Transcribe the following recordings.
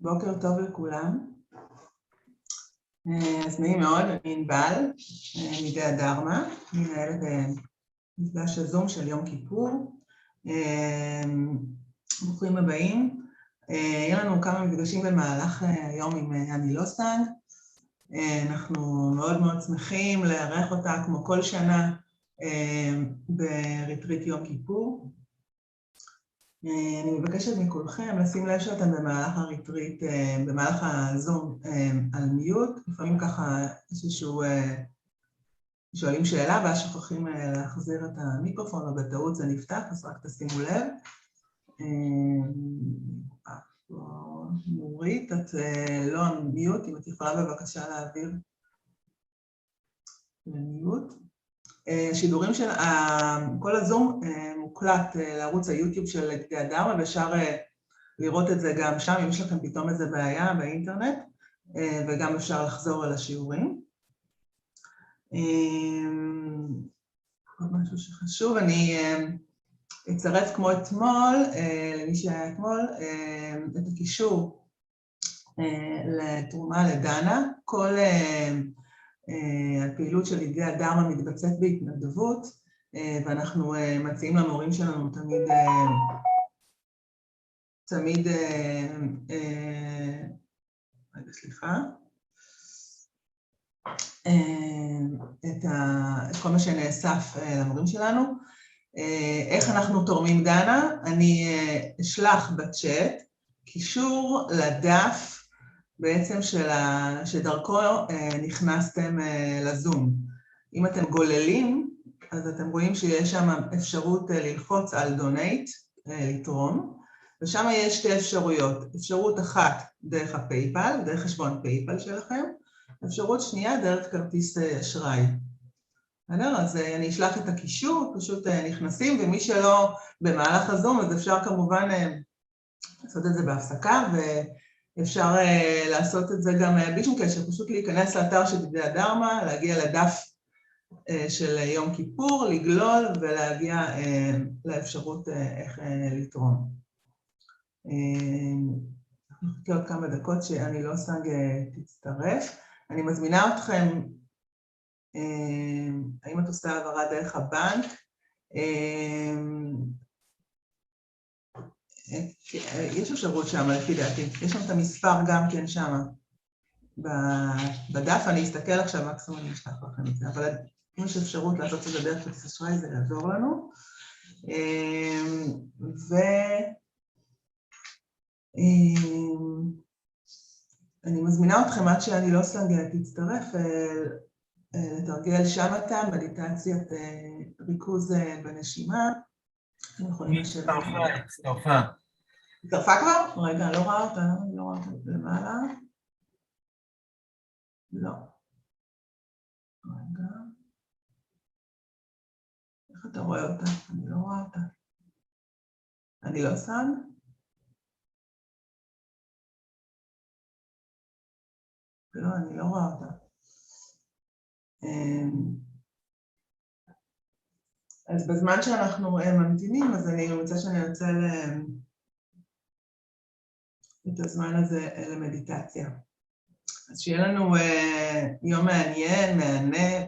בוקר טוב לכולם. אז נעים מאוד, אני ענבל, מידי הדרמה, מנהלת מפגש הזום של יום כיפור. ברוכים הבאים. יהיה לנו כמה מפגשים במהלך היום עם אני לוסנג. אנחנו מאוד מאוד שמחים לארח אותה כמו כל שנה בריטריט יום כיפור. אני מבקשת מכולכם לשים לב שאתם במהלך הריטריט, במהלך הזום על מיוט, לפעמים ככה איזשהו שואלים שאלה ואז שוכחים להחזיר את המיקרופון או בטעות זה נפתח, אז רק תשימו לב. נורית, את לא על מיוט, אם את יכולה בבקשה להעביר למיוט. השידורים של כל הזום מוקלט לערוץ היוטיוב של ידידי הדרמה, ואפשר לראות את זה גם שם, אם יש לכם פתאום איזה בעיה באינטרנט, וגם אפשר לחזור על השיעורים. עוד משהו שחשוב, אני אצרף כמו אתמול, למי שהיה אתמול, את הקישור לתרומה לדנה. כל הפעילות של ידידי הדרמה מתבצעת בהתנדבות, ואנחנו מציעים למורים שלנו תמיד, רגע, סליחה, את כל מה שנאסף למורים שלנו. איך אנחנו תורמים דנה? אני אשלח בצ'אט קישור לדף בעצם שדרכו נכנסתם לזום. אם אתם גוללים, אז אתם רואים שיש שם אפשרות ללחוץ על דונייט, לתרום, ושם יש שתי אפשרויות. אפשרות אחת דרך הפייפל, דרך חשבון פייפל שלכם, אפשרות שנייה דרך כרטיס אשראי. אז אני אשלח את הקישור, פשוט נכנסים, ומי שלא במהלך הזום, אז אפשר כמובן לעשות את זה בהפסקה, אפשר לעשות את זה גם בלי שום קשר, פשוט להיכנס לאתר של ידידי הדרמה, להגיע לדף של יום כיפור, לגלול ולהגיע לאפשרות איך לתרום. אנחנו נחכה עוד כמה דקות שאני לוסנג תצטרף. אני מזמינה אתכם, האם את עושה העברה דרך הבנק? יש אפשרות שם, לפי דעתי, יש שם את המספר גם כן שם, בדף, אני אסתכל עכשיו, מקסימום אני אשלח לכם את זה, אבל אם יש אפשרות לעשות את זה דרך כרטיס אשראי, זה יעזור לנו. אני מזמינה אתכם עד שאני לוסנג תצטרף, לתרגל שם את מדיטציית ריכוז בנשימה. הצטרפה. הצטרפה כבר? רגע, לא רואה אותה, לא רואה אותה למעלה. לא. רגע. איך אתה רואה אותה? אני לא רואה אותה. אני לא שם? לא, אני לא רואה אותה. אז בזמן שאנחנו ממתינים, אז אני רוצה שננצל את הזמן הזה למדיטציה. אז שיהיה לנו יום מעניין, מהנה,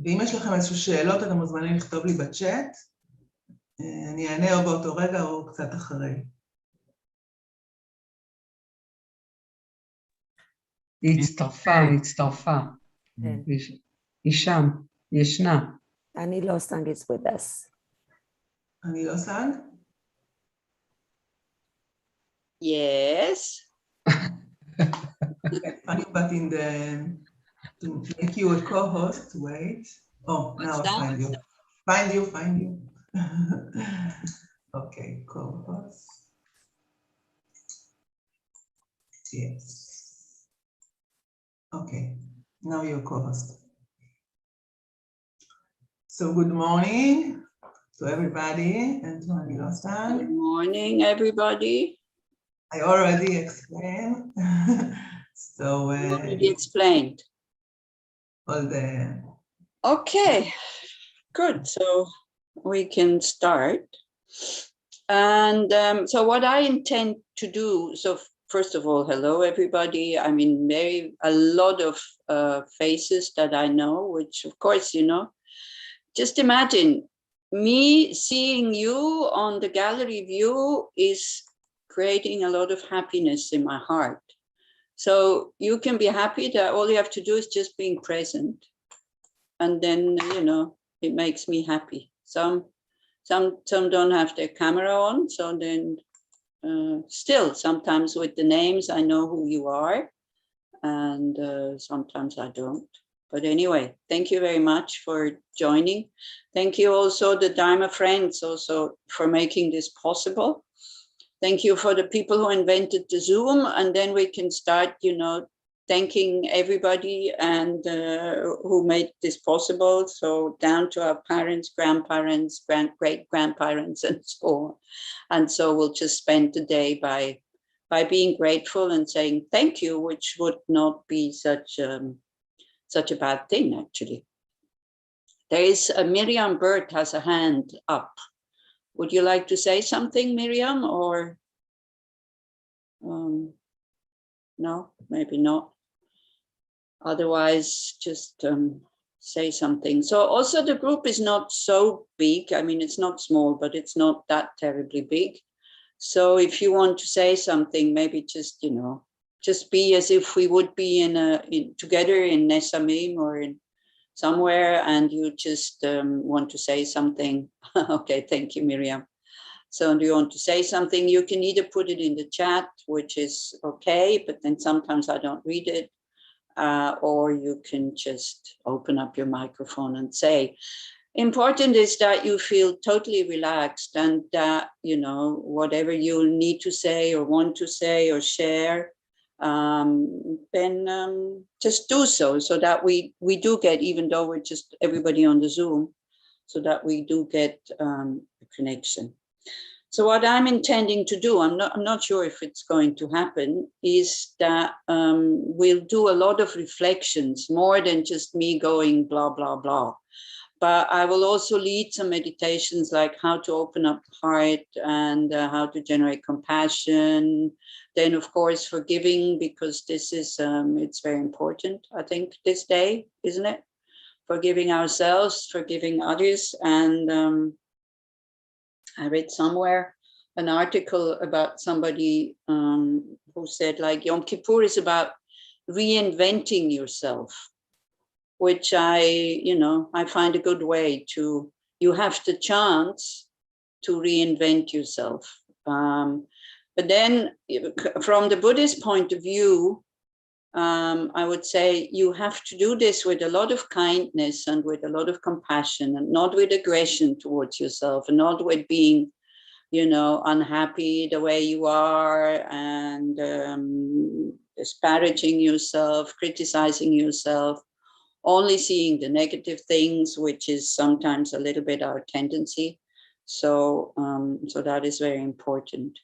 ואם יש לכם איזשהו שאלות, אתם מוזמנים לכתוב לי בצ'אט, אני אענה או באותו רגע או קצת אחרי. היא הצטרפה. היא שם, ישנה. אני לוסנג is with us. אני לוסנג? Yes. Funny, but to make you a co-host, wait. Oh, now I find you. Find you. Okay, co-host. Yes. Okay, now you're co-host. So good morning to everybody and to Ani Losang. Good morning, everybody. I already explained. So already explained. All the... Okay, good. So we can start. And so what I intend to do, so first of all, hello, everybody. I mean, a lot of faces that I know, which of course, you know, just imagine me seeing you on the gallery view is creating a lot of happiness in my heart. So you can be happy that all you have to do is just being present. And then, you know, it makes me happy. Some don't have their camera on, so then still sometimes with the names I know who you are, and sometimes I don't. But anyway, thank you very much for joining. Thank you also the Dharma friends also for making this possible. Thank you for the people who invented the Zoom, and then we can start, you know, thanking everybody and who made this possible. So down to our parents, grandparents, great-grandparents, and so on. And so we'll just spend the day by being grateful and saying thank you, which would not be such a bad thing, actually. There is Miriam Burt has a hand up. Would you like to say something, Miriam, or no, maybe not. Otherwise, just say something. So also the group is not so big. I mean, it's not small, but it's not that terribly big. So if you want to say something, maybe just, you know, just be as if we would be together in Nesamim or in somewhere, and you just want to say something. Okay, thank you, Miriam. So do you want to say something? You can either put it in the chat, which is okay, but then sometimes I don't read it, or you can just open up your microphone and say. Important is that you feel totally relaxed, and that, you know, whatever you need to say or want to say or share, then just do so that we do get, even though we're just everybody on the Zoom, so that we do get a connection. So what I'm intending to do, I'm not sure if it's going to happen, is that we'll do a lot of reflections, more than just me going blah, blah, blah. But I will also lead some meditations like how to open up the heart and how to generate compassion. Then, of course, forgiving, because this is, it's very important, I think, this day, isn't it? Forgiving ourselves, forgiving others. And I read somewhere an article about somebody who said, like, Yom Kippur is about reinventing yourself, which I find a good way to, you have the chance to reinvent yourself. But then from the Buddhist point of view, I would say you have to do this with a lot of kindness and with a lot of compassion, and not with aggression towards yourself, and not with being, you know, unhappy the way you are, and disparaging yourself, criticizing yourself, only seeing the negative things, which is sometimes a little bit our tendency. So, so that is very important.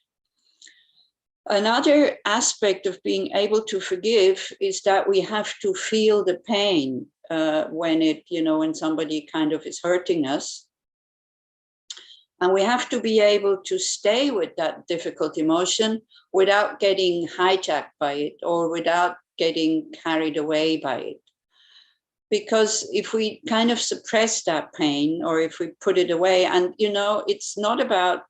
Another aspect of being able to forgive is that we have to feel the pain when it, you know, when somebody kind of is hurting us. And we have to be able to stay with that difficult emotion without getting hijacked by it, or without getting carried away by it. Because if we kind of suppress that pain, or if we put it away, and, you know, it's not about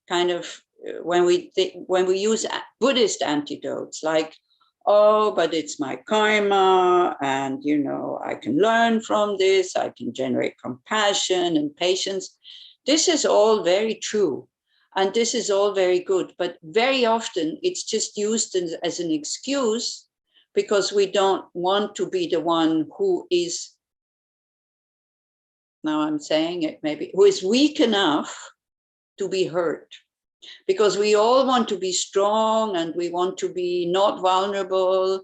kind of, when we use Buddhist antidotes, like, oh, but it's my karma, and, you know, I can learn from this, I can generate compassion and patience. This is all very true, and this is all very good, but very often it's just used as an excuse, because we don't want to be the one who is, now I'm saying it maybe, who is weak enough to be hurt. Because we all want to be strong, and we want to be not vulnerable,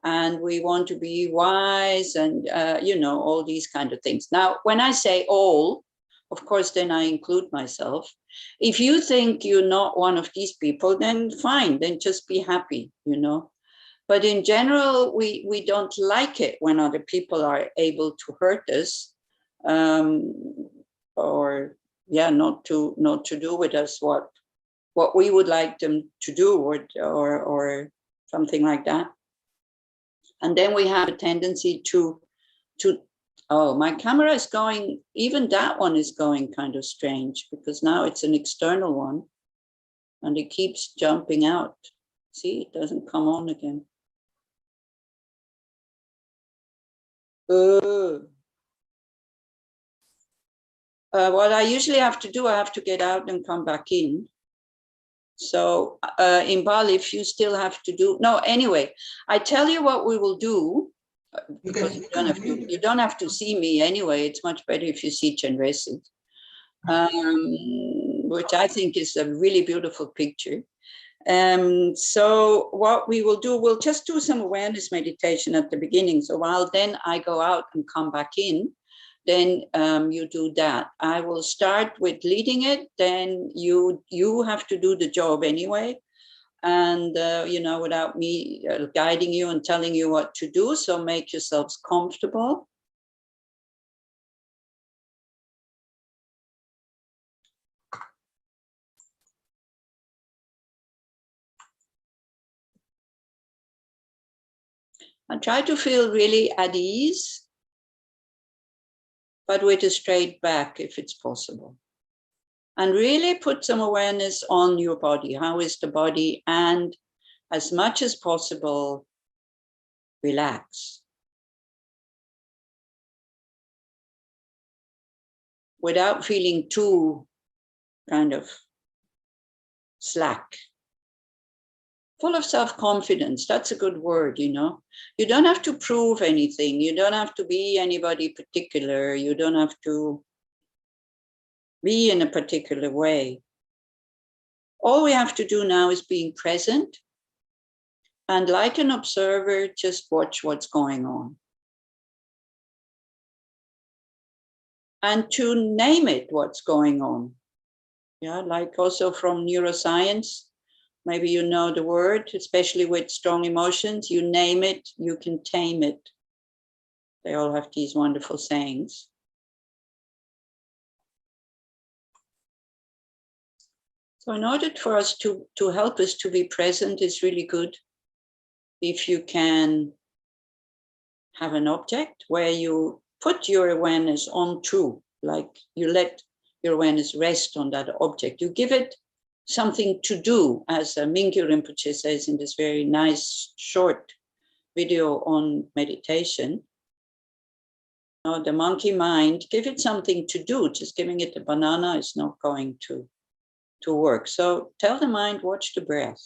and we want to be wise, and, you know, all these kind of things. Now, when I say all, of course, then I include myself. If you think you're not one of these people, then fine, then just be happy, you know. But in general, we don't like it when other people are able to hurt us, or not to do with us what we would like them to do, or something like that. And then we have a tendency to oh, my camera is going, even that one is going kind of strange, because now it's an external one and it keeps jumping out. See, it doesn't come on again. What I usually have to do, I have to get out and come back in. So in Bali, if you still have to do, no, anyway, I tell you what we will do, because you don't have to see me anyway. It's much better if you see Chenrezig, which I think is a really beautiful picture. So what we will do, we'll just do some awareness meditation at the beginning. So while then I go out and come back in, then you do that. I will start with leading it, then you have to do the job anyway. And, without me guiding you and telling you what to do. So make yourselves comfortable. And try to feel really at ease, but with a straight back if it's possible. And really put some awareness on your body. How is the body? And as much as possible, relax. Without feeling too kind of slack. Full of self-confidence, that's a good word, You don't have to prove anything. You don't have to be anybody particular. You don't have to be in a particular way. All we have to do now is being present and, like an observer, just watch what's going on. And to name it, what's going on. Yeah, like also from neuroscience, maybe you know the word, especially with strong emotions, you name it, you can tame it. They all have these wonderful sayings. So in order for us to help us to be present, it's really good if you can have an object where you put your awareness onto, like you let your awareness rest on that object. You give it something to do, as Minkyu Rinpoche says in this very nice short video on meditation. The monkey mind, give it something to do. Just giving it a banana is not going to work. So tell the mind, watch the breath.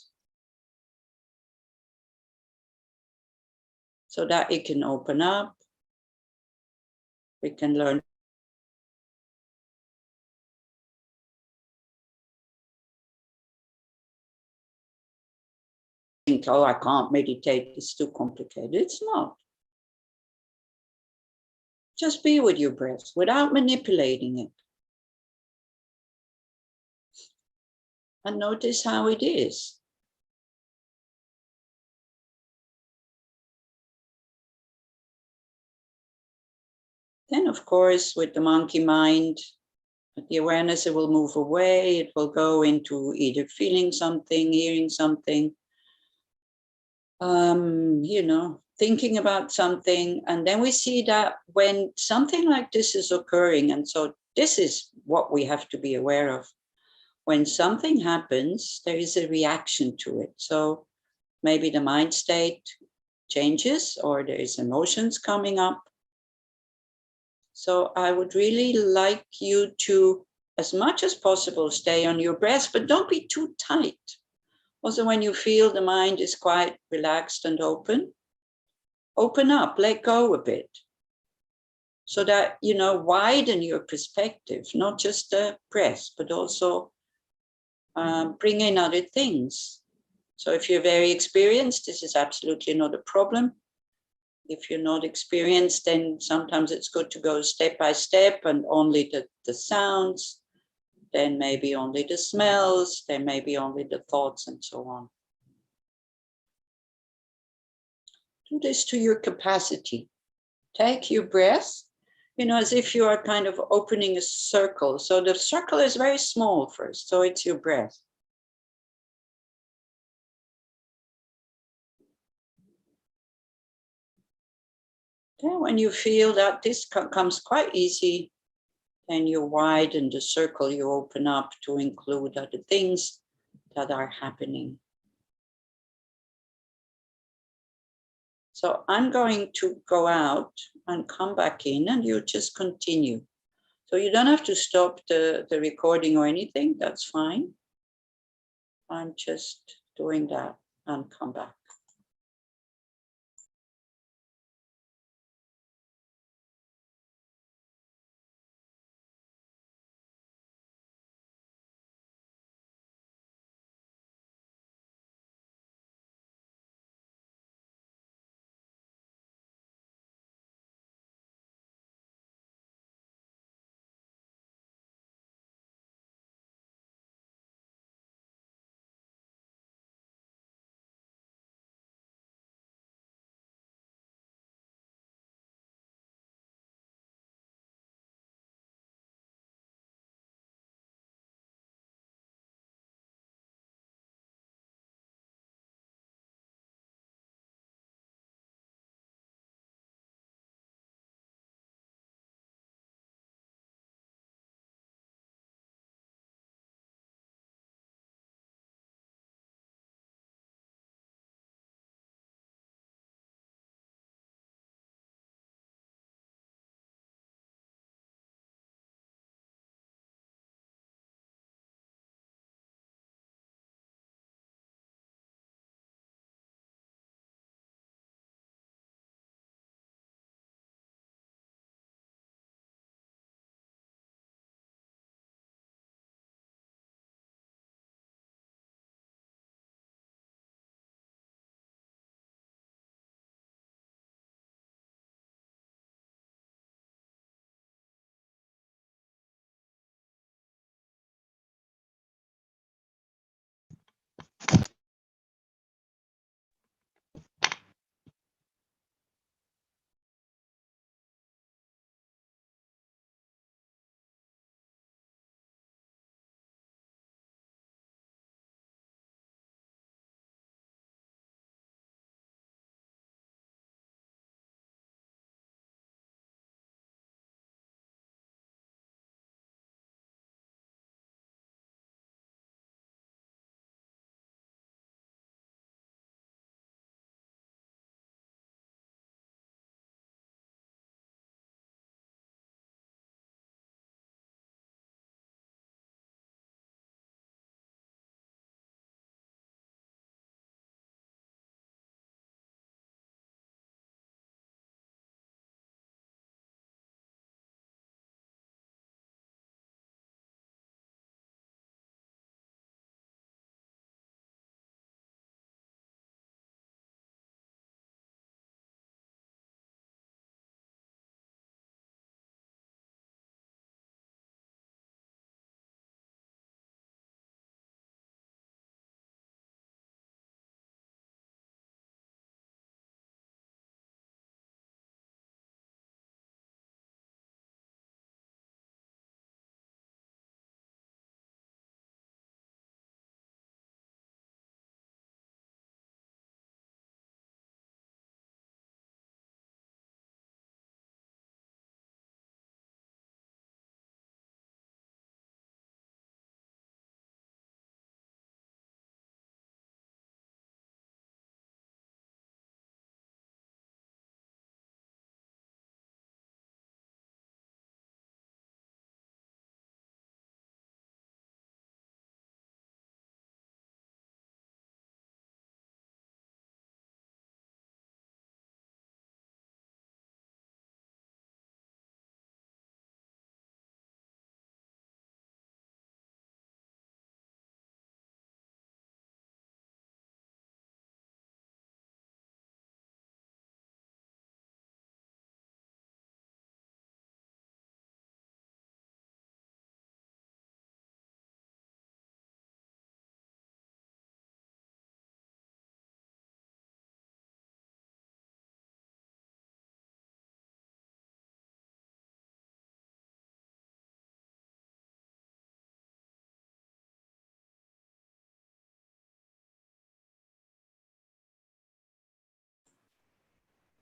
So that it can open up. We can learn. Think, oh, I can't meditate, it's too complicated. It's not. Just be with your breath without manipulating it. And notice how it is. Then, of course, with the monkey mind, the awareness, it will move away. It will go into either feeling something, hearing something, thinking about something. And then we see that when something like this is occurring, and so this is what we have to be aware of. When something happens, there is a reaction to it. So maybe the mind state changes, or there is emotions coming up. So I would really like you to, as much as possible, stay on your breath, but don't be too tight. Also, when you feel the mind is quite relaxed and open up, let go a bit. So that, widen your perspective, not just the breath, but also bring in other things. So if you're very experienced, this is absolutely not a problem. If you're not experienced, then sometimes it's good to go step by step and only the sounds, then maybe only the smells, then maybe only the thoughts, and so on. Do this to your capacity. Take your breath you know, as if you are kind of opening a circle. So the circle is very small first, so it's your breath. Then when you feel that this comes quite easy, then you widen the circle, you open up to include other things that are happening. So I'm going to go out and come back in, and you just continue. So you don't have to stop the recording or anything, that's fine. I'm just doing that and come back.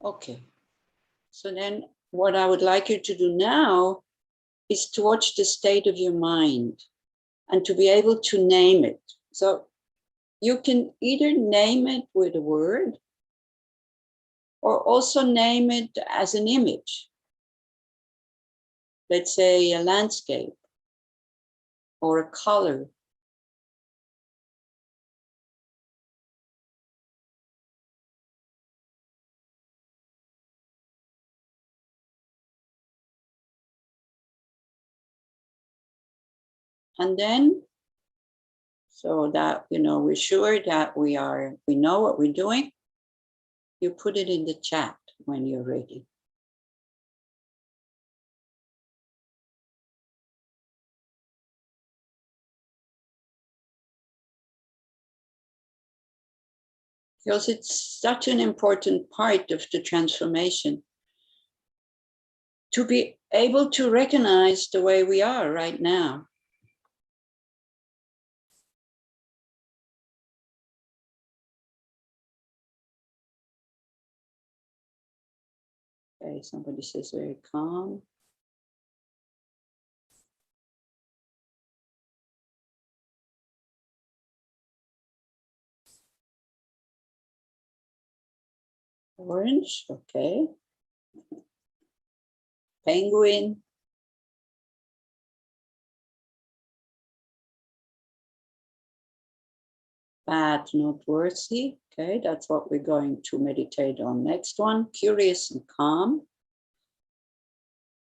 Okay. So then what I would like you to do now is to watch the state of your mind and to be able to name it. So you can either name it with a word or also name it as an image. Let's say a landscape or a color. And then, so that, you know, we're sure that we know what we're doing, you put it in the chat when you're ready. Because it's such an important part of the transformation to be able to recognize the way we are right now. Okay, somebody says very calm. Orange, okay. Penguin. Bad, not worthy. Okay, that's what we're going to meditate on. Next one, curious and calm.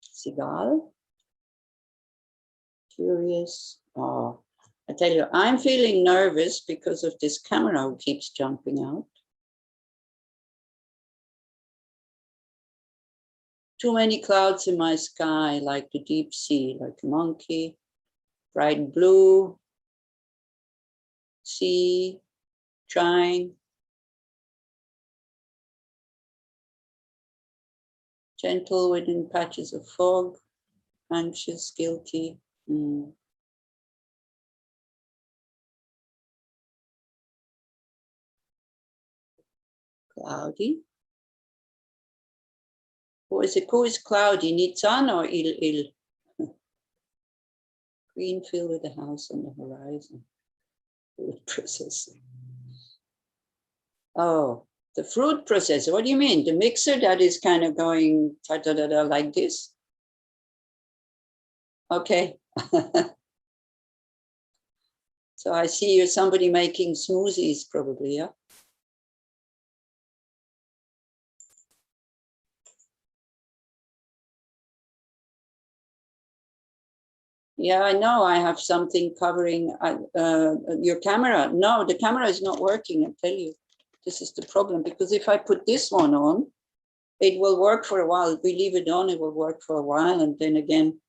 Seagull. Curious. Oh, I tell you, I'm feeling nervous because of this camera who keeps jumping out. Too many clouds in my sky, like the deep sea, like a monkey. Bright blue. Sea. Trying. Gentle within patches of fog. Anxious, guilty. Cloudy. Who is cloudy? Nitzan or Il? Green field with a house on the horizon. Food processor. Oh, the fruit processor. What do you mean? The mixer that is kind of going da-da-da-da like this? Okay. So I see you're somebody making smoothies probably, yeah? Yeah, I know I have something covering your camera. No, the camera is not working, I tell you. This is the problem, because if I put this one on, it will work for a while. If we leave it on, it will work for a while. And then again,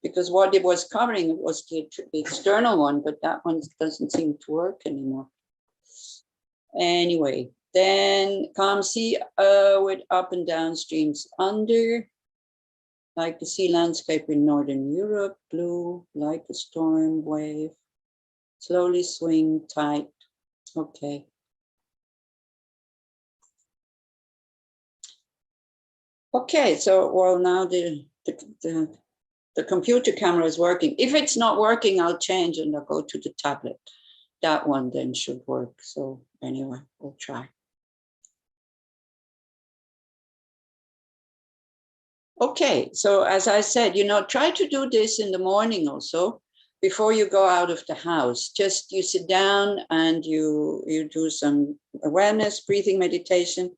because what it was covering was the external one, but that one doesn't seem to work anymore. Anyway, then calm sea with up and down streams under. Like the sea landscape in Northern Europe, blue, like a storm wave, slowly swing tight. Okay. Okay, so well now the computer camera is working. If it's not working, I'll change and I'll go to the tablet. That one then should work. So anyway, we'll try. Okay, so as I said, you know, try to do this in the morning also before you go out of the house. Just you sit down and you do some awareness, breathing meditation.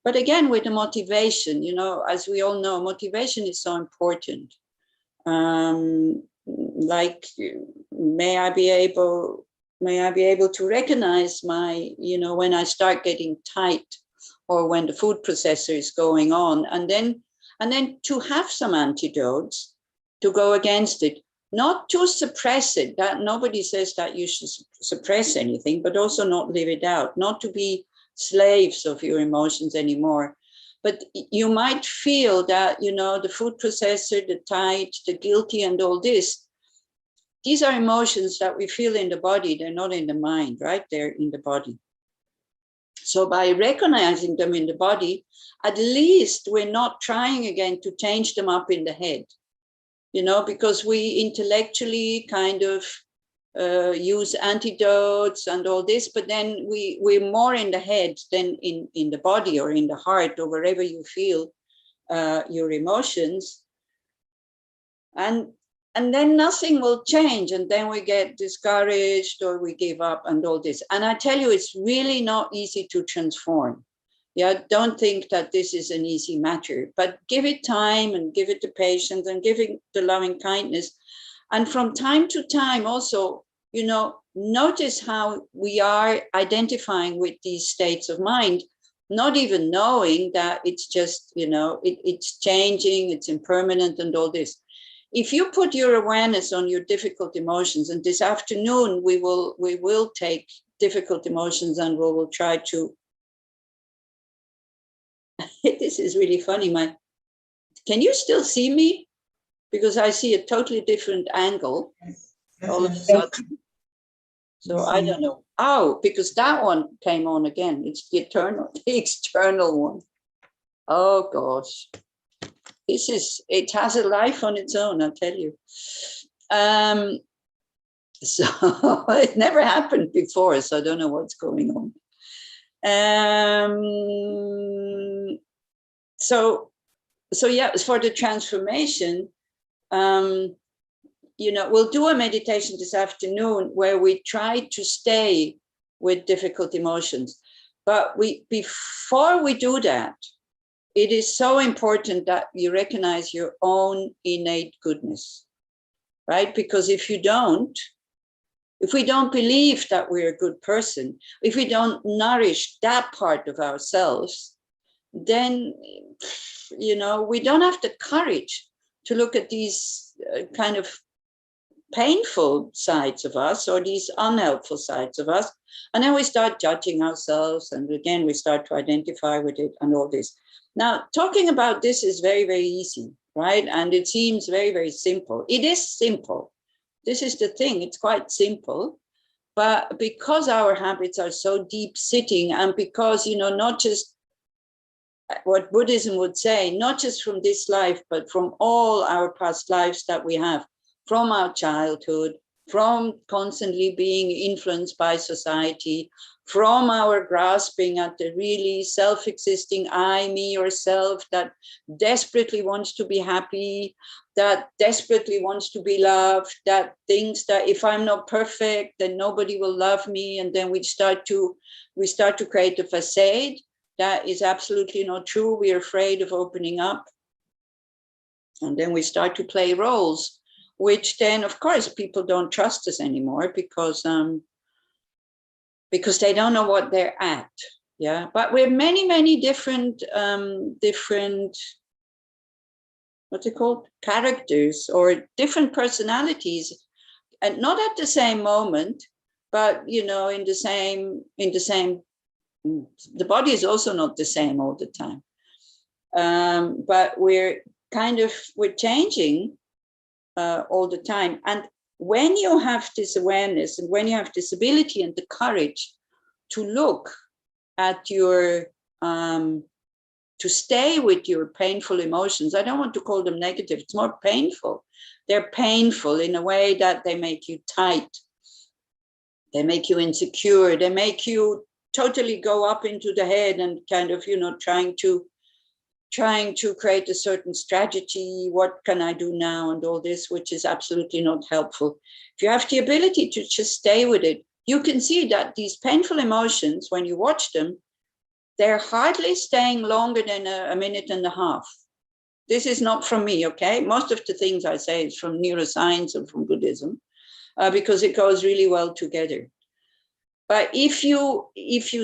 But again, with the motivation, you know, as we all know, motivation is so important. Like, may I be able to recognize my, you know, when I start getting tight or when the food processor is going on, and then to have some antidotes to go against it, not to suppress it. That nobody says that you should suppress anything, but also not live it out, not to be slaves of your emotions anymore. But you might feel that, you know, the food processor, the tight, the guilty, and all this, these are emotions that we feel in the body. They're not in the mind, right? They're in the body. So by recognizing them in the body, at least we're not trying again to change them up in the head, you know, because we intellectually kind of use antidotes and all this, but then we're more in the head than in the body or in the heart or wherever you feel your emotions. And then nothing will change, and then we get discouraged or we give up and all this. And I tell you, it's really not easy to transform. Yeah, don't think that this is an easy matter, but give it time and give it the patience and give it the loving kindness. And from time to time also, you know, notice how we are identifying with these states of mind, not even knowing that it's just, you know, it's changing, it's impermanent and all this. If you put your awareness on your difficult emotions, and this afternoon we will take difficult emotions and we will try to, this is really funny, can you still see me? Because I see a totally different angle all of a sudden. So I don't know. Oh, because that one came on again. It's the external one. Oh gosh. It has a life on its own, I'll tell you. So it never happened before, so I don't know what's going on. So yeah, for the transformation, you know, we'll do a meditation this afternoon where we try to stay with difficult emotions. But before we do that, it is so important that you recognize your own innate goodness, right? Because if we don't believe that we're a good person, if we don't nourish that part of ourselves, then, you know, we don't have the courage to look at these kind of painful sides of us or these unhelpful sides of us. And then we start judging ourselves. And again, we start to identify with it and all this. Now, talking about this is very, very easy, right? And it seems very, very simple. It is simple. This is the thing. It's quite simple. But because our habits are so deep sitting, and because, you know, not just what Buddhism would say, not just from this life, but from all our past lives that we have, from our childhood, from constantly being influenced by society, from our grasping at the really self-existing I, me, yourself that desperately wants to be happy, that desperately wants to be loved, that thinks that if I'm not perfect, then nobody will love me. And then we start to create a facade that is absolutely not true. We're afraid of opening up. And then we start to play roles, which then, of course, people don't trust us anymore because they don't know what they're at. Yeah, but we're many, many different, what's it called? Characters or different personalities, and not at the same moment, but, you know, in the same, the body is also not the same all the time. But we're changing all the time. And when you have this awareness and when you have this ability and the courage to look at your, to stay with your painful emotions, I don't want to call them negative, it's more painful. They're painful in a way that they make you tight. They make you insecure. They make you totally go up into the head and kind of, you know, trying to create a certain strategy. What can I do now? And all this, which is absolutely not helpful. If you have the ability to just stay with it, you can see that these painful emotions, when you watch them, they're hardly staying longer than a minute and a half. This is not from me, okay? Most of the things I say is from neuroscience and from Buddhism, because it goes really well together. But if you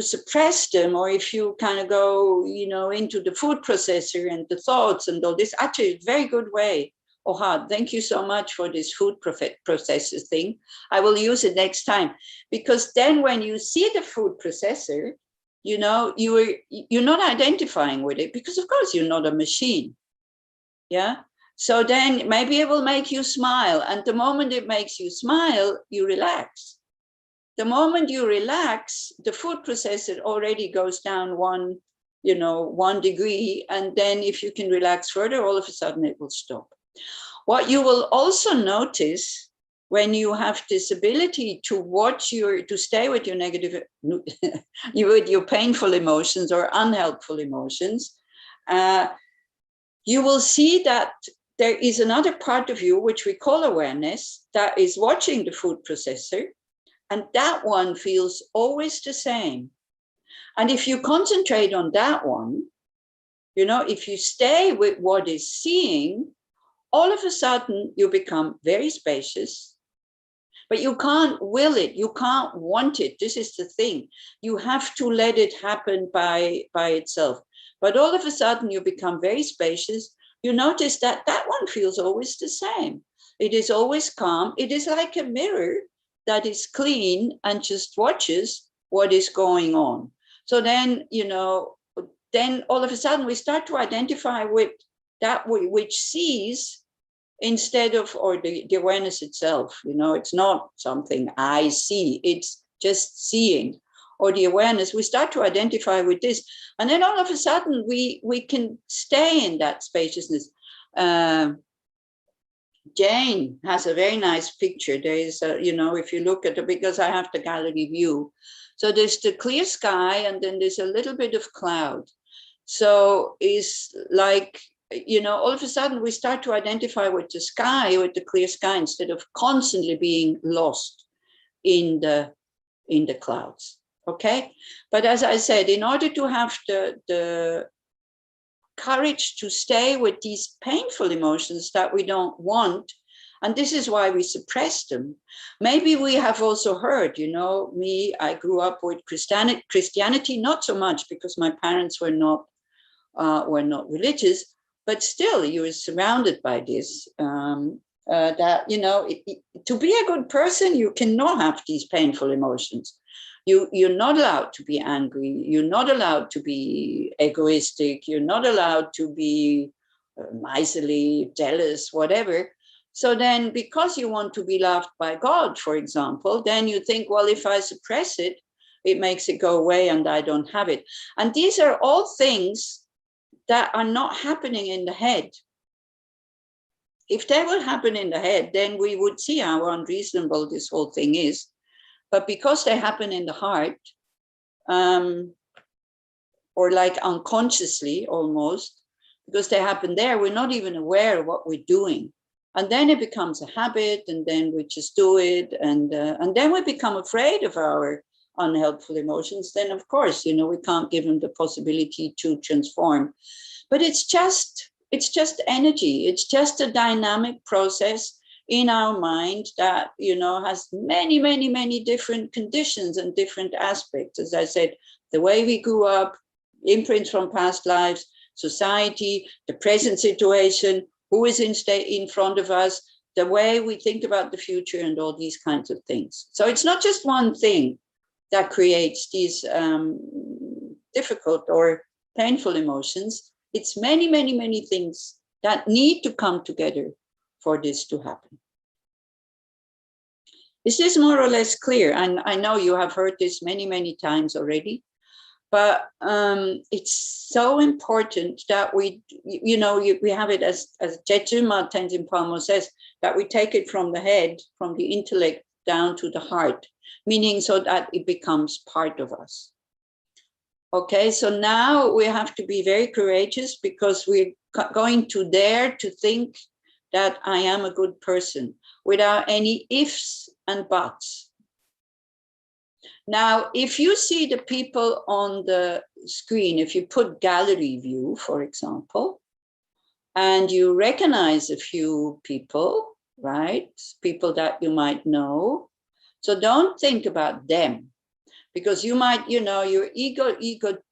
suppress them, or if you kind of go, you know, into the food processor and the thoughts and all this, actually it's a very good way. Ohad, thank you so much for this food processor thing. I will use it next time, because then when you see the food processor, you know, you're not identifying with it, because of course you're not a machine. Yeah. So then maybe it will make you smile. And the moment it makes you smile, you relax. the moment you relax, the food processor already goes down 1 degree. And then if you can relax further, all of a sudden it will stop. What you will also notice when you have this ability to watch to stay with your negative, with your painful emotions or unhelpful emotions, you will see that there is another part of you, which we call awareness, that is watching the food processor. And that one feels always the same. And if you concentrate on that one, if you stay with what is seeing, all of a sudden you become very spacious, but you can't will it, you can't want it. This is the thing. You have to let it happen by itself. But all of a sudden you become very spacious. You notice that that one feels always the same. It is always calm. It is like a mirror that is clean and just watches what is going on. So then, then all of a sudden we start to identify with that which sees instead of, or the awareness itself, it's not something I see, it's just seeing, or the awareness, we start to identify with this. And then all of a sudden we can stay in that spaciousness. Jane has a very nice picture. There is, if you look at it, because I have the gallery view. So there's the clear sky and then there's a little bit of cloud. So it's like, all of a sudden we start to identify with the sky, with the clear sky, instead of constantly being lost in the clouds. Okay. But as I said, in order to have the courage to stay with these painful emotions that we don't want, and this is why we suppress them. Maybe we have also heard, I grew up with Christianity, not so much because my parents were not religious, but still you were surrounded by this, that, to be a good person, you cannot have these painful emotions. You're not allowed to be angry. You're not allowed to be egoistic. You're not allowed to be miserly, jealous, whatever. So then because you want to be loved by God, for example, then you think, well, if I suppress it, it makes it go away and I don't have it. And these are all things that are not happening in the head. If they would happen in the head, then we would see how unreasonable this whole thing is. But because they happen in the heart, or like unconsciously almost, because they happen there, we're not even aware of what we're doing. And then it becomes a habit, and then we just do it. And then we become afraid of our unhelpful emotions. Then, of course, we can't give them the possibility to transform. But it's just energy. It's just a dynamic process in our mind that, has many, many, many different conditions and different aspects. As I said, the way we grew up, imprints from past lives, society, the present situation, who is in front of us, the way we think about the future, and all these kinds of things. So it's not just one thing that creates these difficult or painful emotions. It's many, many, many things that need to come together for this to happen. Is this more or less clear? And I know you have heard this many, many times already, but it's so important that we have it as Jetuma Tenzin Palmo says, that we take it from the head, from the intellect down to the heart, meaning so that it becomes part of us. Okay, so now we have to be very courageous, because we're going to dare to think that I am a good person without any ifs and buts. Now, if you see the people on the screen, if you put gallery view, for example, and you recognize a few people, right? People that you might know. So don't think about them, because you might, your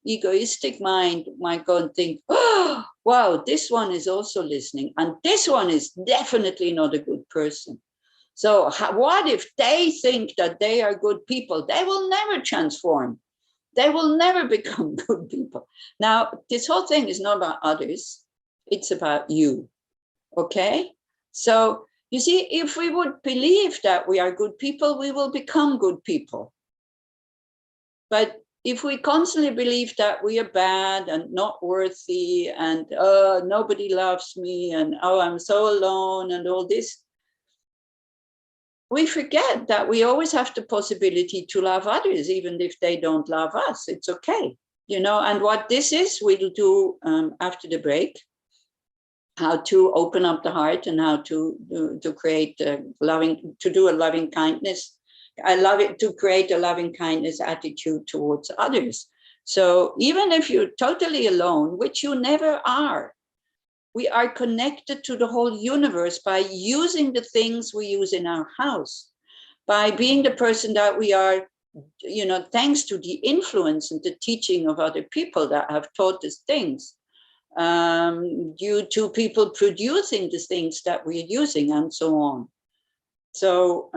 egoistic mind might go and think, oh, wow, this one is also listening. And this one is definitely not a good person. So what if they think that they are good people? They will never transform. They will never become good people. Now, this whole thing is not about others. It's about you. Okay? So you see, if we would believe that we are good people, we will become good people. But if we constantly believe that we are bad and not worthy and nobody loves me and I'm so alone and all this, we forget that we always have the possibility to love others, even if they don't love us. It's okay, and what this is, we'll do after the break, how to open up the heart and how to create to do a loving kindness. I love it to create a loving kindness attitude towards others. So even if you're totally alone, which you never are, we are connected to the whole universe by using the things we use in our house, by being the person that we are, thanks to the influence and the teaching of other people that have taught us things, due to people producing the things that we're using and so on. So,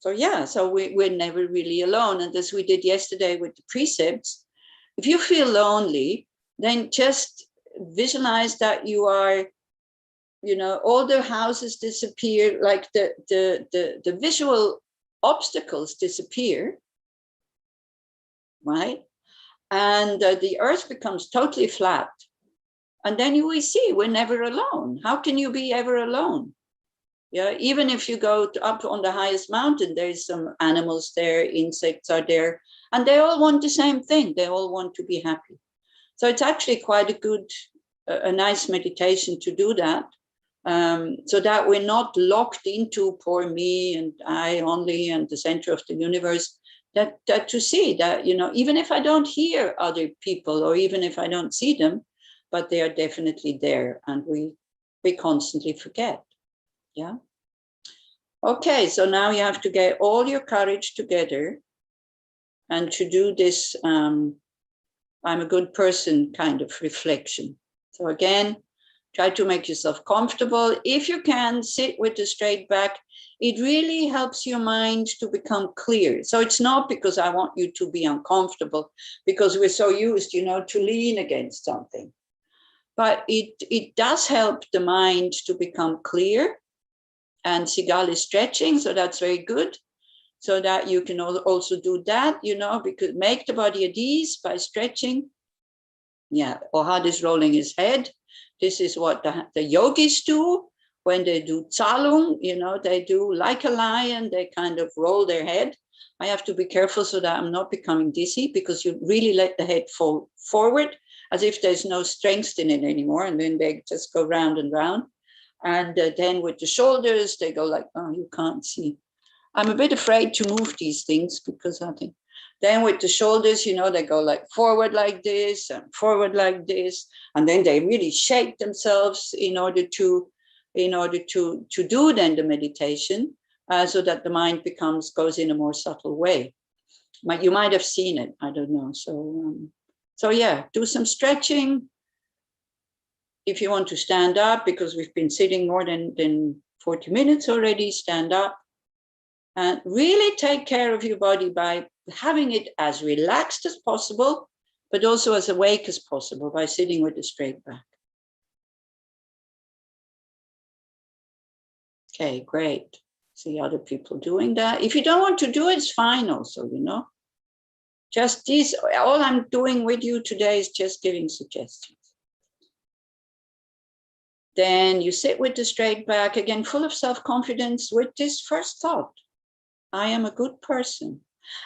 so we're never really alone. And as we did yesterday with the precepts, if you feel lonely, then just visualize that you are, all the houses disappear, like the visual obstacles disappear, right? And the earth becomes totally flat. And then you will see we're never alone. How can you be ever alone? Yeah, even if you go up on the highest mountain, there's some animals there, insects are there, and they all want the same thing. They all want to be happy. So it's actually quite a nice meditation to do that, so that we're not locked into poor me and I only and the center of the universe. That to see that, even if I don't hear other people or even if I don't see them, but they are definitely there, and we constantly forget. Yeah. Okay, so now you have to get all your courage together and to do this I'm a good person kind of reflection. So again, try to make yourself comfortable. If you can, sit with the straight back. It really helps your mind to become clear. So it's not because I want you to be uncomfortable, because we're so used, to lean against something. But it does help the mind to become clear. And Sigal is stretching, so that's very good. So that you can also do that, because make the body at ease by stretching. Yeah, Ohad is rolling his head. This is what the yogis do when they do Tsalung, they do like a lion, they kind of roll their head. I have to be careful so that I'm not becoming dizzy, because you really let the head fall forward as if there's no strength in it anymore. And then they just go round and round. And then with the shoulders, they go like, oh, you can't see. I'm a bit afraid to move these things because I think then with the shoulders, they go like forward like this and forward like this. And then they really shake themselves in order to do then the meditation, so that the mind goes in a more subtle way. You might have seen it, I don't know. So yeah, do some stretching. If you want to stand up, because we've been sitting more than 40 minutes already, stand up. And really take care of your body by having it as relaxed as possible, but also as awake as possible by sitting with a straight back. Okay, great. See other people doing that. If you don't want to do it, it's fine also, Just these, all I'm doing with you today is just giving suggestions. Then you sit with the straight back, again, full of self-confidence, with this first thought. I am a good person,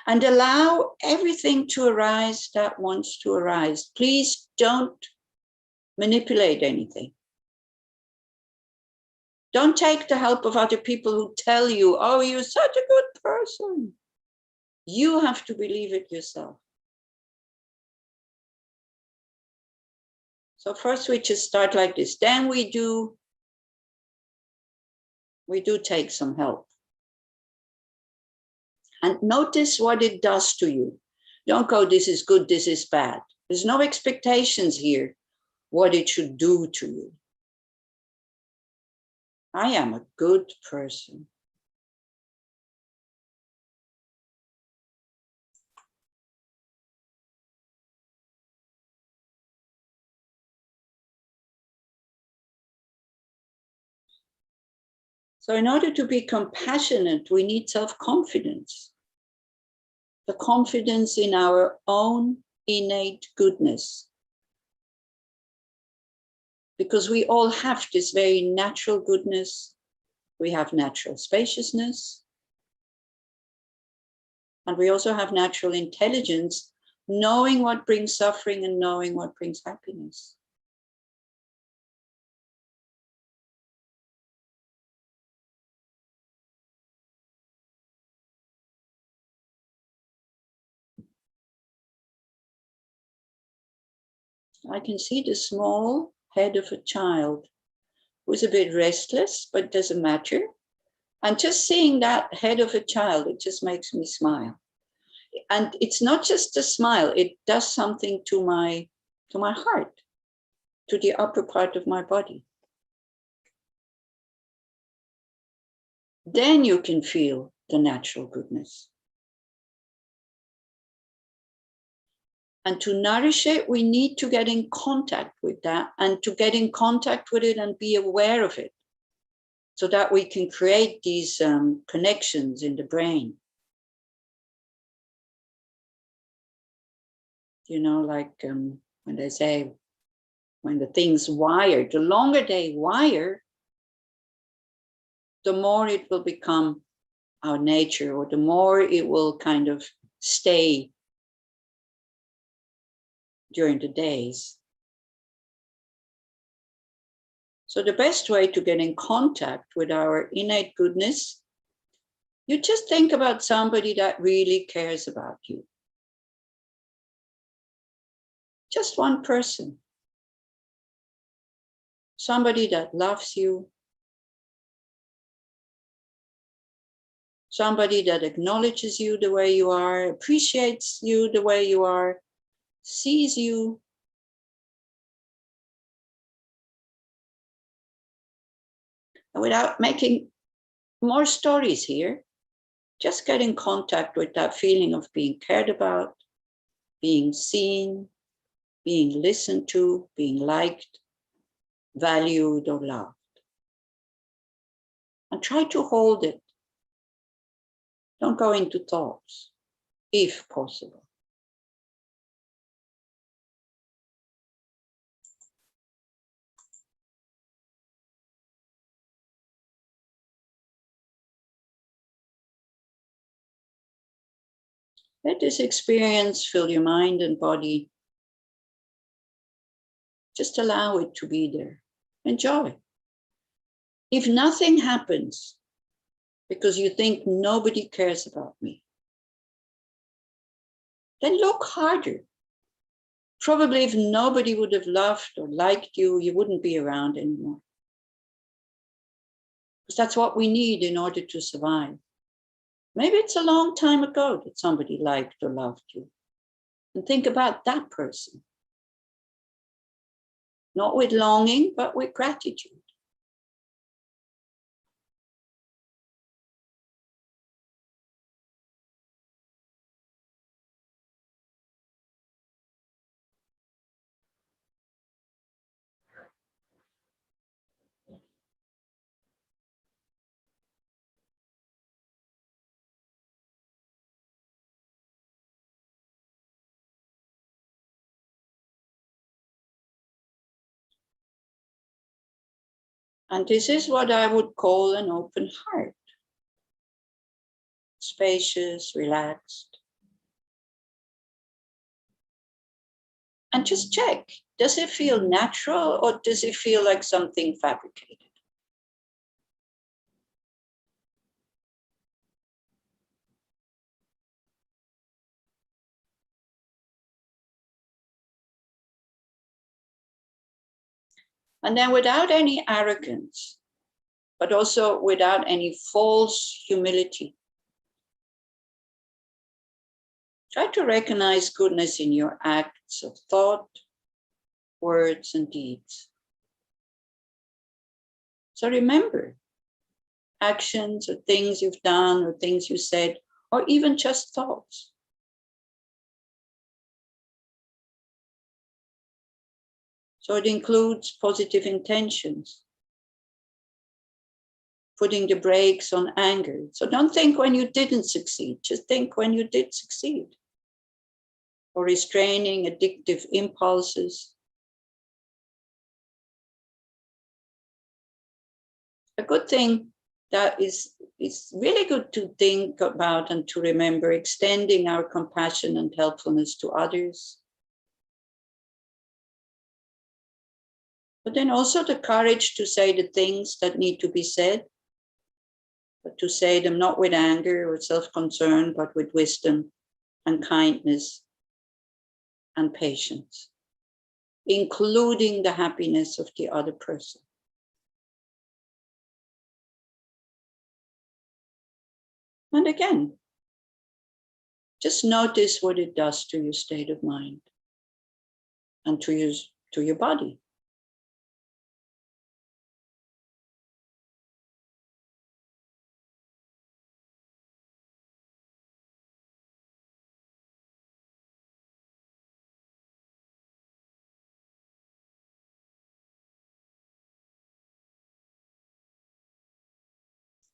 and allow everything to arise that wants to arise. Please don't manipulate anything. Don't take the help of other people who tell you, oh, you're such a good person. You have to believe it yourself. So first we just start like this. Then we do take some help. And notice what it does to you. Don't go, this is good, this is bad. There's no expectations here, what it should do to you. I am a good person. So in order to be compassionate, we need self-confidence. the confidence in our own innate goodness. Because we all have this very natural goodness. We have natural spaciousness. And we also have natural intelligence, knowing what brings suffering and knowing what brings happiness. I can see the small head of a child who's a bit restless, but doesn't matter. And just seeing that head of a child, it just makes me smile. And it's not just a smile, it does something to my heart, to the upper part of my body. Then you can feel the natural goodness. And to nourish it, we need to get in contact with that, and to get in contact with it and be aware of it, so that we can create these connections in the brain. You know, like when they say, when the things wire, the longer they wire, the more it will become our nature, or the more it will kind of stay during the days. So the best way to get in contact with our innate goodness, you just think about somebody that really cares about you. Just one person. Somebody that loves you. Somebody that acknowledges you the way you are, appreciates you the way you are, sees you. And without making more stories here, just get in contact with that feeling of being cared about, being seen, being listened to, being liked, valued, or loved. And try to hold it. Don't go into thoughts, if possible. Let this experience fill your mind and body. Just allow it to be there. Enjoy. If nothing happens because you think nobody cares about me, then look harder. Probably if nobody would have loved or liked you, you wouldn't be around anymore. Because that's what we need in order to survive. Maybe it's a long time ago that somebody liked or loved you. And think about that person. Not with longing, but with gratitude. And this is what I would call an open heart. Spacious, relaxed. And just check, does it feel natural or does it feel like something fabricated? And then without any arrogance, but also without any false humility, try to recognize goodness in your acts of thought, words, and deeds. So remember, actions or things you've done or things you said, or even just thoughts. So it includes positive intentions, putting the brakes on anger. So don't think when you didn't succeed, just think when you did succeed. Or restraining addictive impulses. A good thing that is, it's really good to think about and to remember extending our compassion and helpfulness to others. But then also the courage to say the things that need to be said, but to say them not with anger or self-concern, but with wisdom and kindness and patience, including the happiness of the other person. And again, just notice what it does to your state of mind and to your body.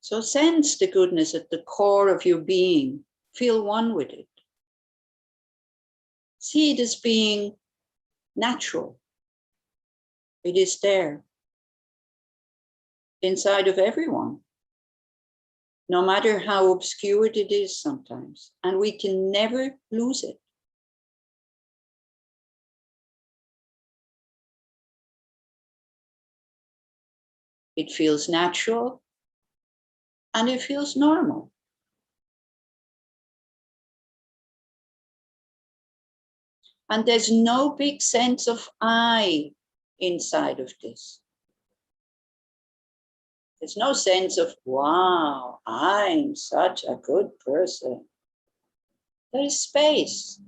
So sense the goodness at the core of your being. Feel one with it. See it as being natural. It is there, inside of everyone, no matter how obscured it is sometimes, and we can never lose it. It feels natural and it feels normal. And there's no big sense of I inside of this. There's no sense of, wow, I'm such a good person. There is space.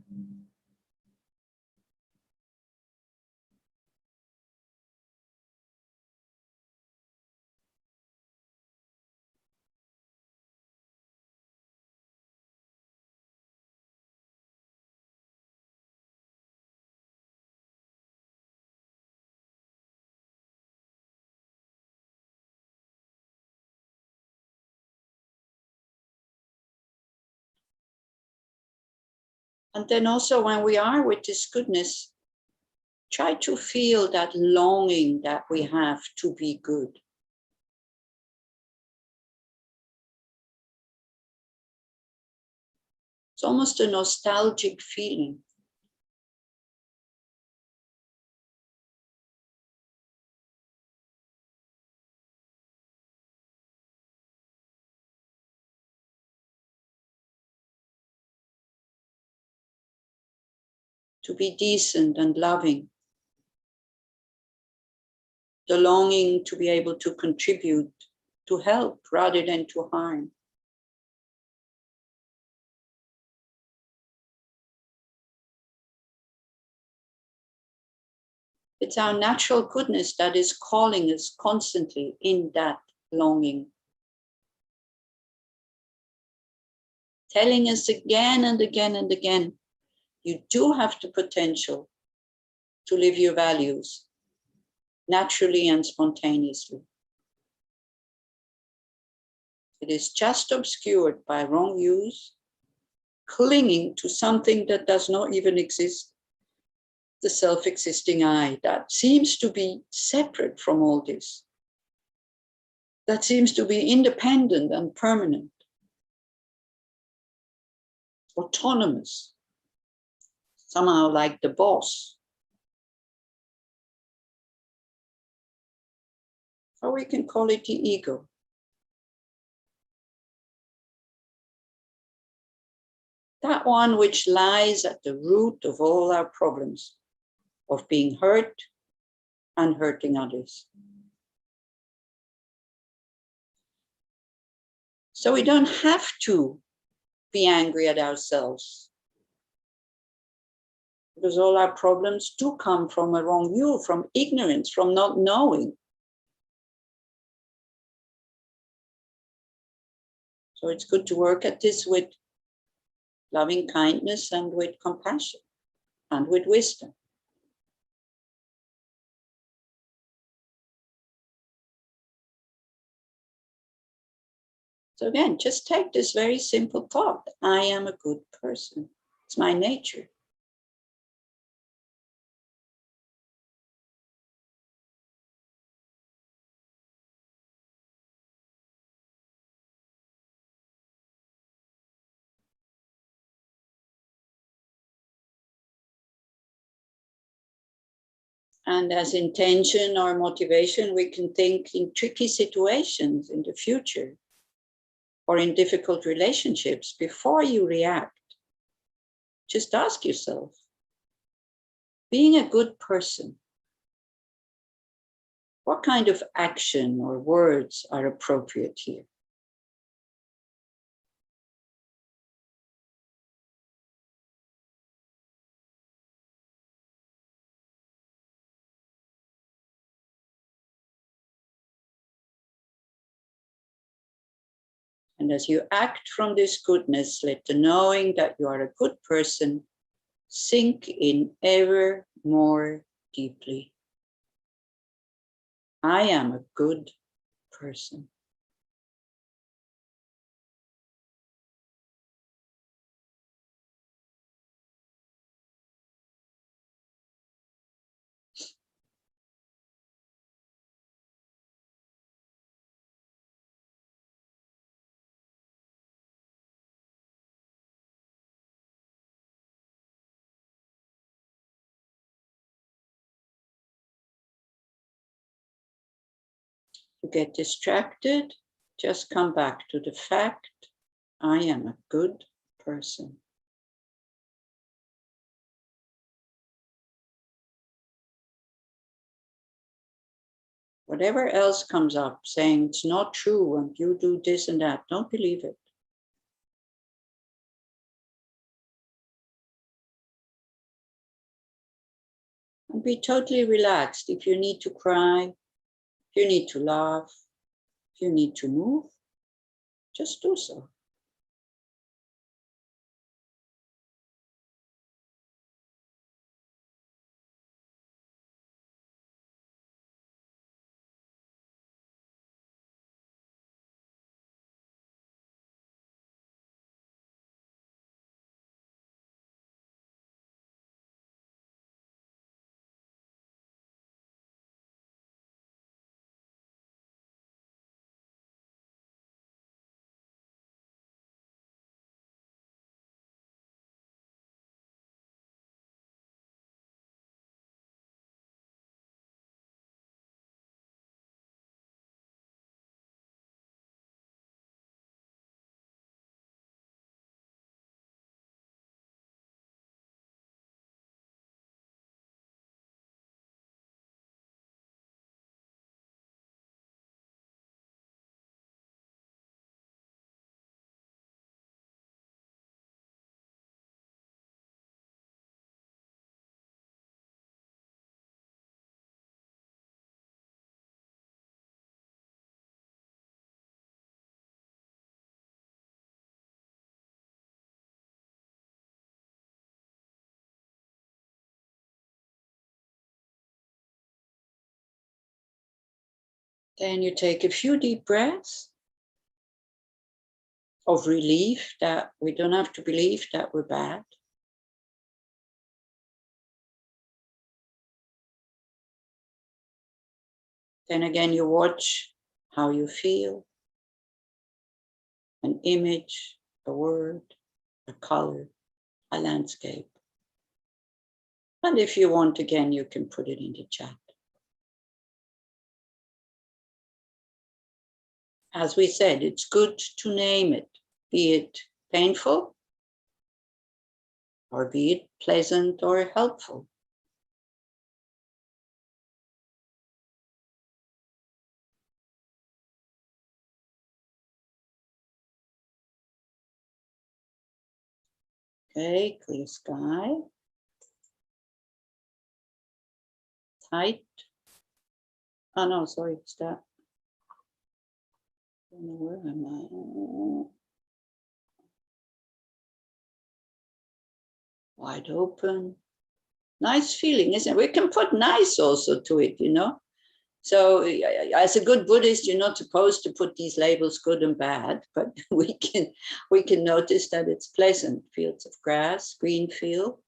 And then also when we are with this goodness, try to feel that longing that we have to be good. It's almost a nostalgic feeling. To be decent and loving. The longing to be able to contribute, to help rather than to harm. It's our natural goodness that is calling us constantly in that longing. Telling us again and again and again, you do have the potential to live your values naturally and spontaneously. It is just obscured by wrong use, clinging to something that does not even exist. The self-existing I that seems to be separate from all this, that seems to be independent and permanent, autonomous, somehow like the boss. Or we can call it the ego. That one which lies at the root of all our problems, of being hurt and hurting others. So we don't have to be angry at ourselves, because all our problems do come from a wrong view, from ignorance, from not knowing. So it's good to work at this with loving kindness and with compassion and with wisdom. So again, just take this very simple thought. I am a good person. It's my nature. And as intention or motivation, we can think in tricky situations in the future or in difficult relationships. Before you react, just ask yourself, being a good person, what kind of action or words are appropriate here? And as you act from this goodness, let the knowing that you are a good person sink in ever more deeply. I am a good person. You get distracted, just come back to the fact, I am a good person. Whatever else comes up saying it's not true and you do this and that, don't believe it. And be totally relaxed. If you need to cry, if you need to laugh, if you need to move, just do so. Then you take a few deep breaths of relief that we don't have to believe that we're bad. Then again, you watch how you feel, an image, a word, a color, a landscape. And if you want, again, you can put it in the chat. As we said, it's good to name it, be it painful, or be it pleasant or helpful. Okay, clear sky. Tight. Oh no, sorry, it's that. I don't know, where am I? Wide open. Nice feeling, isn't it? We can put nice also to it, you know. So as a good Buddhist, you're not supposed to put these labels good and bad, but we can notice that it's pleasant. Fields of grass, green field.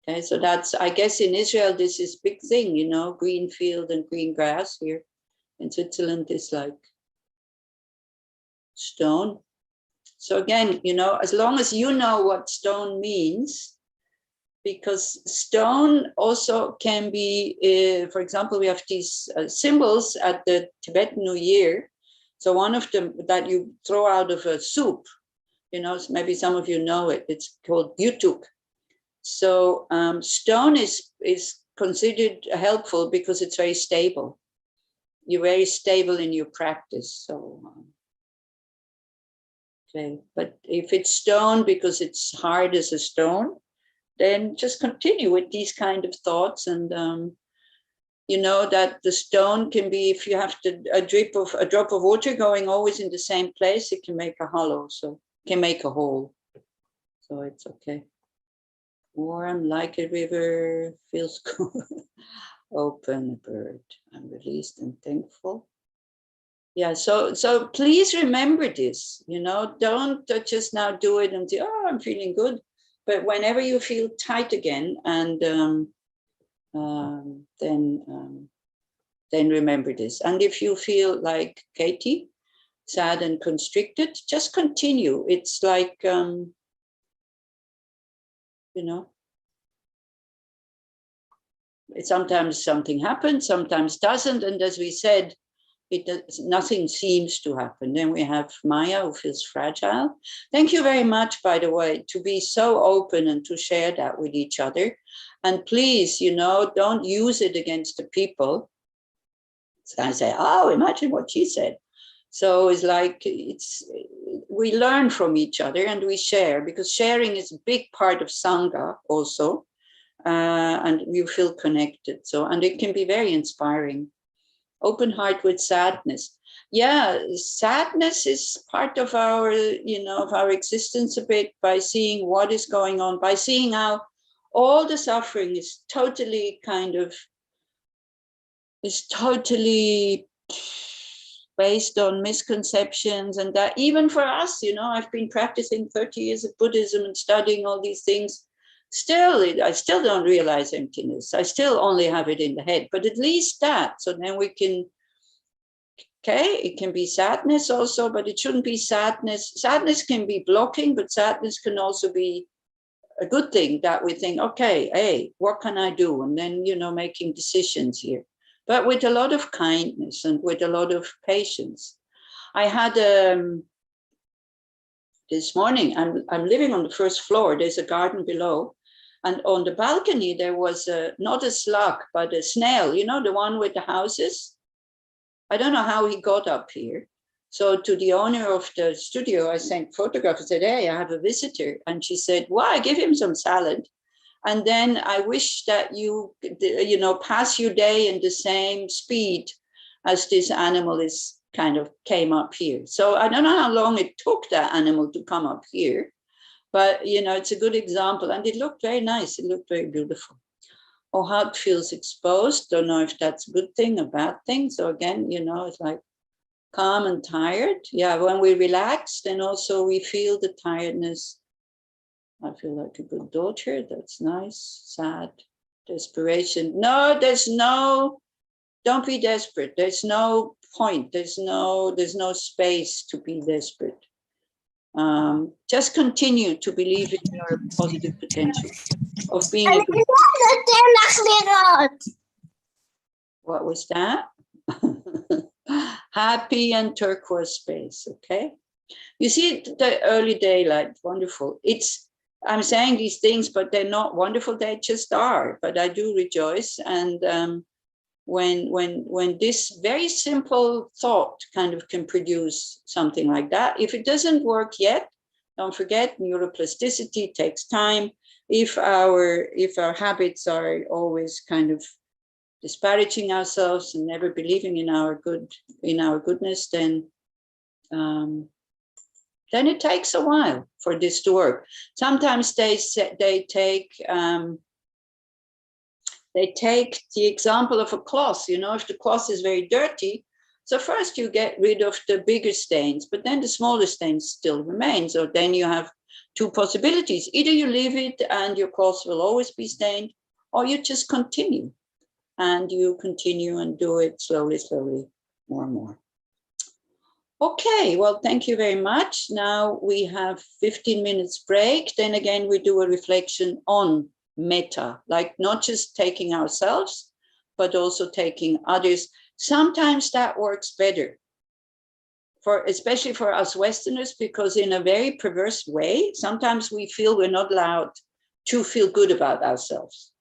Okay, so that's, I guess in Israel, this is big thing, you know, green field and green grass. Here in Switzerland is like stone. So again, you know, as long as you know what stone means, because stone also can be, for example, we have these symbols at the Tibetan New Year. So one of them that you throw out of a soup, you know, maybe some of you know it, it's called yutuk. So stone is considered helpful because it's very stable. You're very stable in your practice. So, okay, but if it's stone because it's hard as a stone, then just continue with these kind of thoughts, and you know that the stone can be, if you have a drop of water going always in the same place, it can make a hollow, so it can make a hole. So it's okay. Warm like a river, feels good. Open a bird. I'm released and thankful. Yeah, so please remember this, you know, don't just now do it and say, oh, I'm feeling good. But whenever you feel tight again, and then remember this. And if you feel like Katie, sad and constricted, just continue. It's like, you know, sometimes something happens, sometimes doesn't. And as we said, nothing seems to happen. Then we have Maya, who feels fragile. Thank you very much, by the way, to be so open and to share that with each other. And please, you know, don't use it against the people. So I say, oh, imagine what she said. So it's like, we learn from each other and we share, because sharing is a big part of Sangha also. And you feel connected. So, and it can be very inspiring. Open heart with sadness. Yeah, sadness is part of our, you know, of our existence a bit, by seeing what is going on, by seeing how all the suffering is totally based on misconceptions. And that even for us, you know, I've been practicing 30 years of Buddhism and studying all these things. Still, I still don't realize emptiness. I still only have it in the head, but at least that. So then we can, okay, it can be sadness also, but it shouldn't be sadness. Sadness can be blocking, but sadness can also be a good thing, that we think, okay, hey, what can I do? And then, you know, making decisions here, but with a lot of kindness and with a lot of patience. I had this morning, I'm living on the first floor. There's a garden below. And on the balcony, there was not a slug, but a snail, you know, the one with the houses. I don't know how he got up here. So to the owner of the studio, I sent photographs. I said, hey, I have a visitor. And she said, why? Give him some salad. And then I wish that you know, pass your day in the same speed as this animal is kind of came up here. So I don't know how long it took that animal to come up here. But, you know, it's a good example. And it looked very nice. It looked very beautiful. Or heart feels exposed. Don't know if that's a good thing or bad thing. So again, you know, it's like calm and tired. Yeah, when we relax, then also we feel the tiredness. I feel like a good daughter. That's nice. Sad. Desperation. No, don't be desperate. There's no point. There's no space to be desperate. Just continue to believe in your positive potential of being a good. What was that? Happy and turquoise space. Okay. You see the early daylight, wonderful. I'm saying these things, but they're not wonderful. They just are. But I do rejoice. And when this very simple thought kind of can produce something like that. If it doesn't work yet, don't forget, neuroplasticity takes time. If our habits are always kind of disparaging ourselves and never believing in our goodness, then it takes a while for this to work. Sometimes they take they take the example of a cloth. You know, if the cloth is very dirty, so first you get rid of the bigger stains, but then the smaller stains still remain. So then you have two possibilities. Either you leave it and your cloth will always be stained, or you just continue. And you continue and do it slowly, slowly, more and more. Okay, well, thank you very much. Now we have 15 minutes break. Then again, we do a reflection on metta, like not just taking ourselves, but also taking others. Sometimes that works better, especially for us Westerners, because in a very perverse way, sometimes we feel we're not allowed to feel good about ourselves.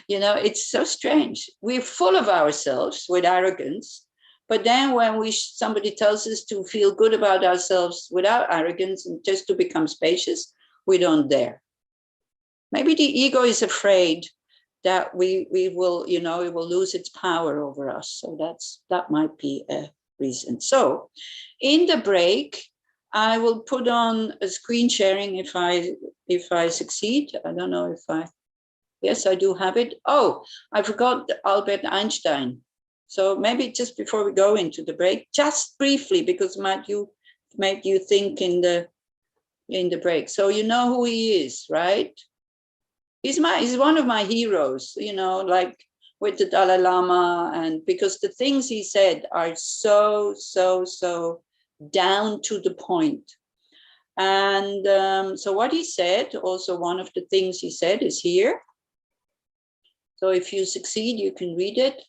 You know, it's so strange. We're full of ourselves with arrogance, but then when somebody tells us to feel good about ourselves without arrogance and just to become spacious, we don't dare. Maybe the ego is afraid that we will, you know, it will lose its power over us. So that might be a reason. So in the break, I will put on a screen sharing if I succeed. I don't know if yes, I do have it. Oh, I forgot Albert Einstein. So maybe just before we go into the break, just briefly, because might you think in the break. So you know who he is, right? He's one of my heroes, you know, like with the Dalai Lama, and because the things he said are so down to the point. And so what he said, also one of the things he said is here. So if you succeed, you can read it,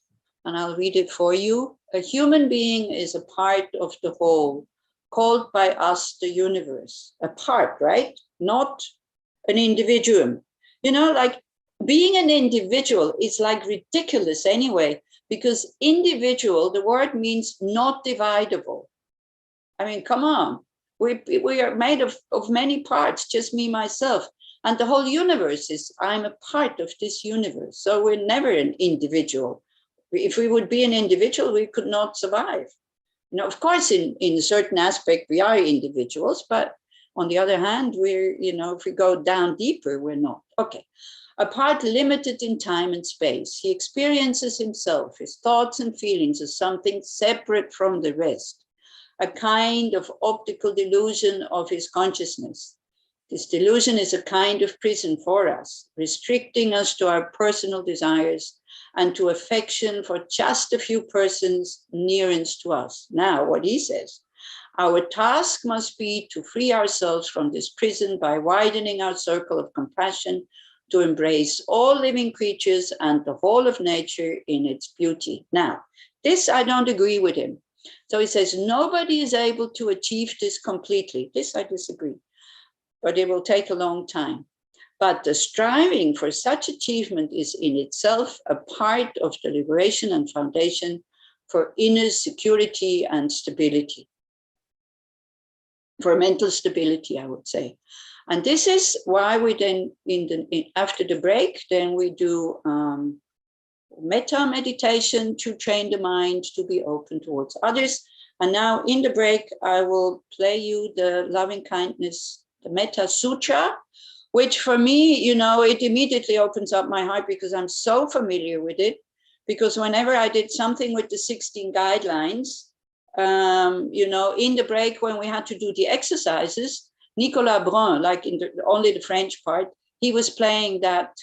and I'll read it for you. A human being is a part of the whole, called by us the universe. A part, right? Not an individuum. You know, like being an individual is like ridiculous anyway, because individual, the word means not dividable. I mean, come on. We are made of many parts, just me, myself. And the whole universe I'm a part of this universe. So we're never an individual. If we would be an individual, we could not survive. You know, of course, in a certain aspect, we are individuals, but on the other hand, we're, you know, if we go down deeper, we're not. Okay. A part limited in time and space. He experiences himself, his thoughts and feelings as something separate from the rest, a kind of optical delusion of his consciousness. This delusion is a kind of prison for us, restricting us to our personal desires and to affection for just a few persons nearest to us. Now, what he says, our task must be to free ourselves from this prison by widening our circle of compassion to embrace all living creatures and the whole of nature in its beauty. Now, this I don't agree with him. So he says, nobody is able to achieve this completely. This I disagree, but it will take a long time. But the striving for such achievement is in itself a part of the liberation and foundation for inner security and stability. For mental stability, I would say. And this is why we then, after the break, then we do metta meditation to train the mind to be open towards others. And now in the break, I will play you the loving kindness, the Metta Sutra, which for me, you know, it immediately opens up my heart because I'm so familiar with it. Because whenever I did something with the 16 guidelines, you know, in the break when we had to do the exercises, Nicolas Brun, like in only the French part, he was playing that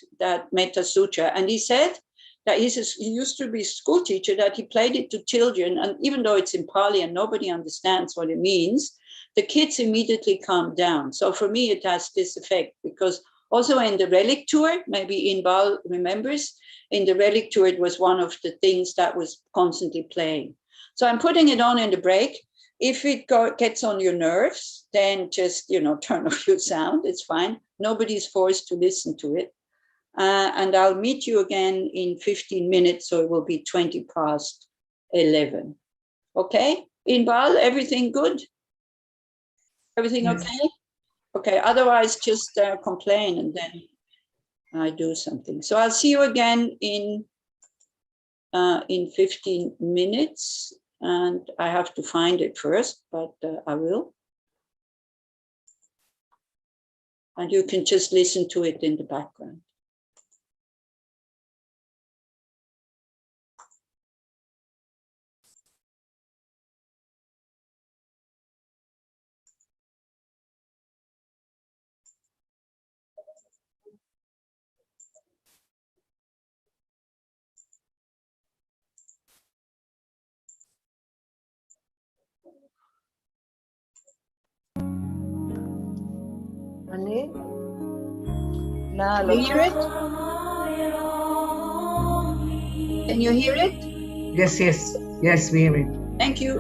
Metta Sutra, and he said that he used to be a school teacher, that he played it to children, and even though it's in Pali and nobody understands what it means, the kids immediately calm down. So for me, it has this effect, because also in the relic tour, maybe Inbal remembers, in the relic tour, it was one of the things that was constantly playing. So I'm putting it on in the break. If it gets on your nerves, then just, you know, turn off your sound. It's fine. Nobody's forced to listen to it. And I'll meet you again in 15 minutes, so it will be 20 past 11. Okay? Inbal, everything good? Everything Yes. okay? Okay, otherwise just complain and then I do something. So I'll see you again in 15 minutes. And I have to find it first, but I will. And you can just listen to it in the background. אני? Can you hear it? Can you hear it? Yes, yes, yes, we hear it. Thank you.